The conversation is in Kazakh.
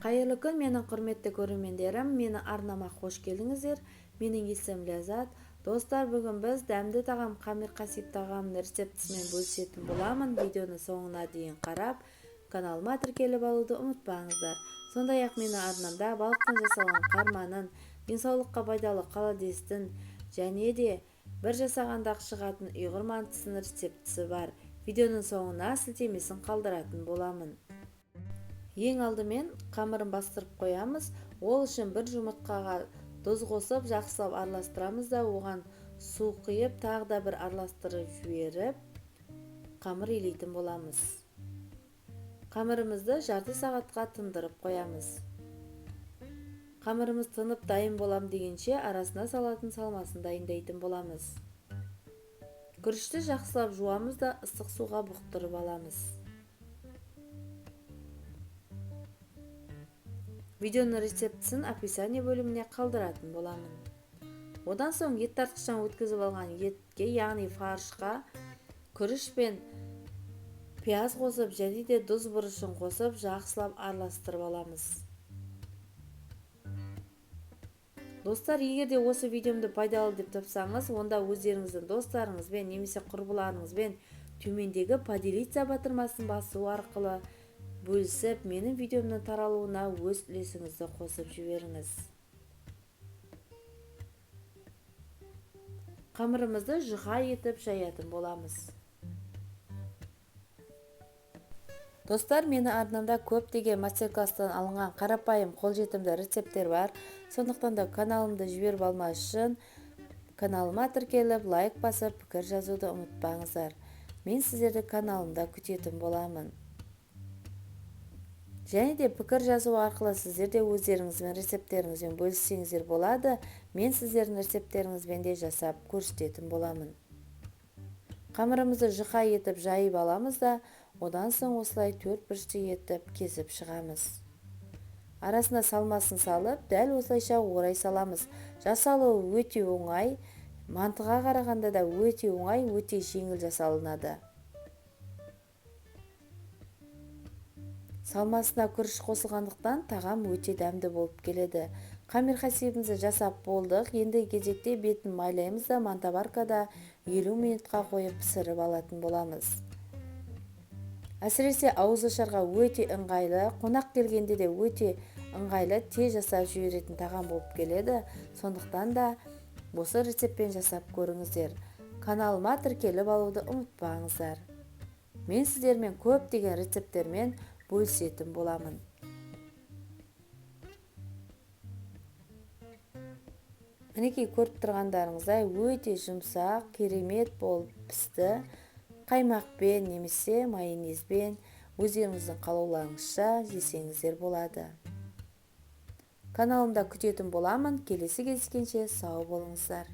Қайырлы күн, менің құрметті көрермендерім, мені арнама қош келдіңіздер. Менің есімім Ляззат. Достар, бүгін біз дәмді тағам Қамир Қасип тағамының рецептісімен бөлісетін боламын. Видеоны соңына дейін қарап, каналыма тіркеліп алуды ұмытпаңыздар. Сондай-ақ менің арнамда балықтан жасалған қарманын, денсаулыққа пайдалы қаладестің және де бір жасағанда шығатын ұйғыр мантысының рецептісі бар. Видеоның соңына сілтемесін қалдыратын боламын. Ең алдымен қамырын бастырып қоямыз. Ол үшін бір жұмыртқаға тұз қосып, жақсылап араластырамыз да оған су құйып, тағы да бір араластырып жіберіп, қамыр илейтін боламыз. Қамырымызды жарты сағатқа тындырып қоямыз. Қамырымыз тынып дайын болам дегенше арасына салатын салмасын дайындайтын боламыз. Күрішті жақсылап жуамыз да ыстық суға бұқтырып аламыз. Видеоның рецептісін описание бөліміне қалдыратын боламын. Одан соң ет тартқыштан өткізіп алған етке, яғни фаршқа күріш пен пияз қосып, және де тұз бұрышын қосып, жақсылап араластырып аламыз. Достар, егер де осы видеомды пайдалы деп тапсаңыз, онда өздеріңіздің достарыңызбен немесе құрбыларыңызбен төмендегі поделиться батырмасын басу арқылы бөлісіп, менің видеомның таралуына өз үлесіңізді қосып жіберіңіз. Қамырымызды жұқа етіп жаятын боламыз. Достар, мені арнамда көптеген мастер-класстан алынған қарапайым қолжетімді рецепттер бар. Сондықтан да каналымды жіберіп алмас үшін каналыма тіркеліп, лайк басып, пікір жазуды ұмытпаңыздар. Мен сіздерді каналымда күтетін боламын. Және де пікір жазу арқылы сіздер де өздеріңізбен рецептеріңізбен бөліссеңіздер болады. Мен сіздердің рецептеріңізбен де жасап көрсететін боламын. Қамырымызды жұқа етіп жайып аламыз да, одан соң осылай төрт бұрышты етіп кесіп шығамыз. Арасына салмасын салып, дәл осылайша орай саламыз. Жасалуы өте оңай, мантыға қарағанда да өте оңай, өте жеңіл жасалынады. Салмасына күріш қосылғандықтан тағам өте дәмді болып келеді. Қамир қасибімізді жасап болдық. Енді кезекте бетін майлаймыз да мантабаркада 50 минутқа қойып пісіріп алатын боламыз. Әсіресе ауызашарға өте ыңғайлы, қонақ келгенде де өте ыңғайлы, тез жасап жіберетін тағам болып келеді. Сондықтан да осы рецептпен жасап көріңіздер. Каналыма тіркеліп алуды ұмытпаңыздар. Мен сіздермен көптеген рецепттермен бөлісетін боламын. Мінекей көріп тұрғандарыңыздай өте жұмсақ, керемет болып пісті. Қаймақпен немесе майонезбен өздеріңіздің қалауларыңызша жесеңіздер болады. Каналымда күтетін боламын. Келесі кездескенше сау болыңыздар.